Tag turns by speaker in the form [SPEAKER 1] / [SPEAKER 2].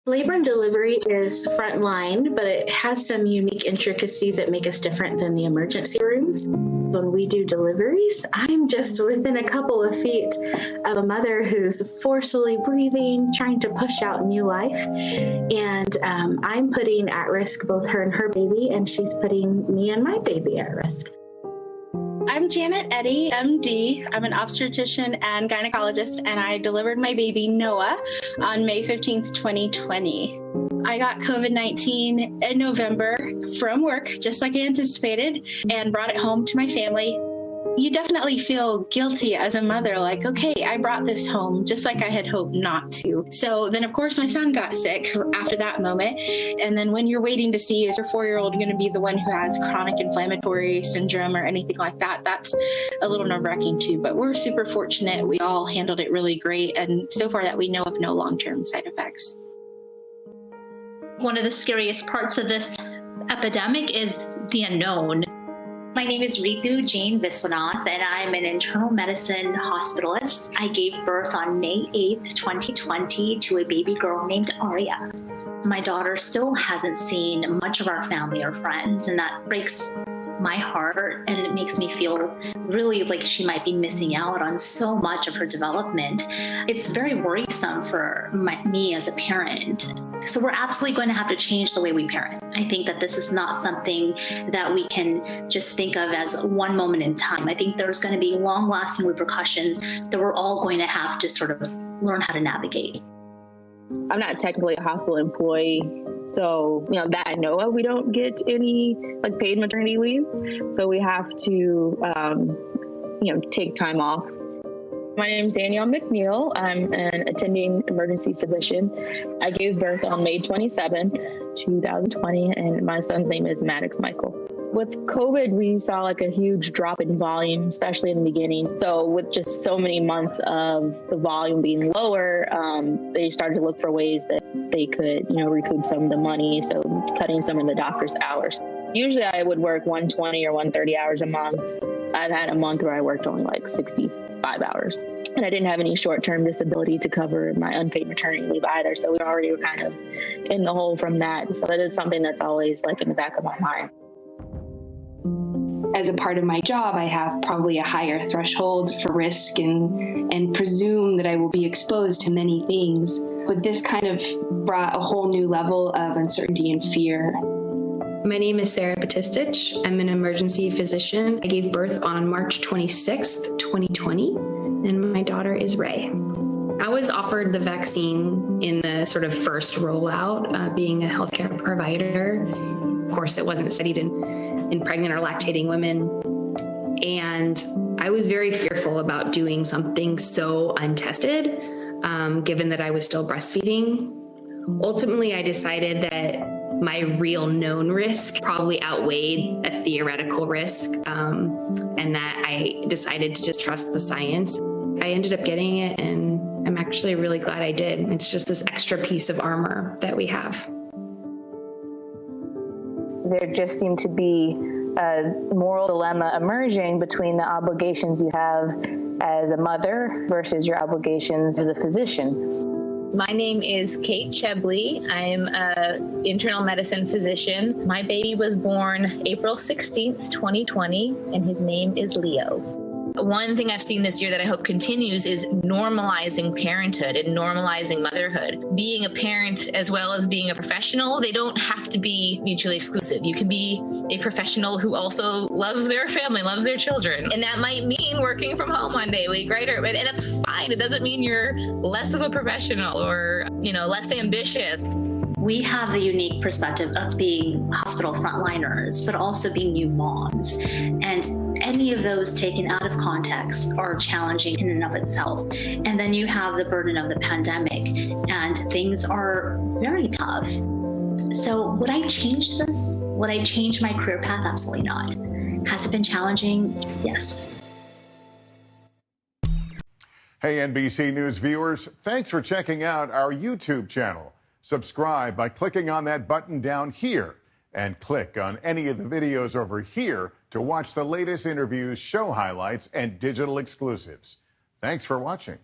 [SPEAKER 1] Labor and delivery is Frontline, but it has some unique intricacies that make us different than the emergency rooms. When we do deliveries, I'm just within a couple of feet of a mother who's forcefully breathing, trying to push out new life. And I'm putting at risk both her and her baby, and she's putting me and my baby at risk.
[SPEAKER 2] I'm Janet Eddy, MD. I'm an obstetrician and gynecologist, and I delivered my baby, Noah, on May 15th, 2020. I got COVID-19 in November from work, just like I anticipated, and brought it home to my family. You definitely feel guilty as a mother, like, okay, I brought this home just like I had hoped not to. So then, of course, my son got sick after that moment. And then when you're waiting to see, is your 4-year-old going to be the one who has chronic inflammatory syndrome or anything like that? That's a little nerve-wracking too. But we're super fortunate. We all handled it really great. And so far that we know of no long-term side effects.
[SPEAKER 3] One of the scariest parts of this epidemic is the unknown. My name is Ritu Jane Viswanath, and I'm an internal medicine hospitalist. I gave birth on May 8th, 2020 to a baby girl named Aria. My daughter still hasn't seen much of our family or friends, and that breaks my heart, and it makes me feel really like she might be missing out on so much of her development. It's very worrisome for me as a parent. So we're absolutely going to have to change the way we parent. I think that this is not something that we can just think of as one moment in time. I think there's going to be long-lasting repercussions that we're all going to have to sort of learn how to navigate.
[SPEAKER 4] I'm not technically a hospital employee, so that I know of, we don't get any paid maternity leave. So we have to take time off. My name is Danielle McNeil. I'm an attending emergency physician. I gave birth on May 27th, 2020, and my son's name is Maddox Michael. With COVID, we saw a huge drop in volume, especially in the beginning. So with just so many months of the volume being lower, they started to look for ways that they could, recoup some of the money. So cutting some of the doctor's hours. Usually I would work 120 or 130 hours a month. I've had a month where I worked only 65 hours. And I didn't have any short-term disability to cover my unpaid maternity leave either. So we already were kind of in the hole from that. So that is something that's always in the back of my mind.
[SPEAKER 5] As a part of my job, I have probably a higher threshold for risk and presume that I will be exposed to many things. But this kind of brought a whole new level of uncertainty and fear.
[SPEAKER 6] My name is Sarah Batistich. I'm an emergency physician. I gave birth on March 26th, 2020, and my daughter is Ray. I was offered the vaccine in the sort of first rollout, being a healthcare provider. Of course, it wasn't studied in pregnant or lactating women. And I was very fearful about doing something so untested, given that I was still breastfeeding. Ultimately, I decided that my real known risk probably outweighed a theoretical risk, and that I decided to just trust the science. I ended up getting it, and I'm actually really glad I did. It's just this extra piece of armor that we have.
[SPEAKER 4] There just seemed to be a moral dilemma emerging between the obligations you have as a mother versus your obligations as a physician.
[SPEAKER 7] My name is Kate Chebley. I'm an internal medicine physician. My baby was born April 16th, 2020, and his name is Leo. One thing I've seen this year that I hope continues is normalizing parenthood and normalizing motherhood. Being a parent as well as being a professional, they don't have to be mutually exclusive. You can be a professional who also loves their family, loves their children. And that might mean working from home one day a week, right? And that's fine. It doesn't mean you're less of a professional or, less ambitious.
[SPEAKER 3] We have the unique perspective of being hospital frontliners, but also being new moms. And any of those taken out of context are challenging in and of itself. And then you have the burden of the pandemic, and things are very tough. So would I change this? Would I change my career path? Absolutely not. Has it been challenging? Yes.
[SPEAKER 8] Hey, NBC News viewers, thanks for checking out our YouTube channel. Subscribe by clicking on that button down here and click on any of the videos over here to watch the latest interviews, show highlights, and digital exclusives. Thanks for watching.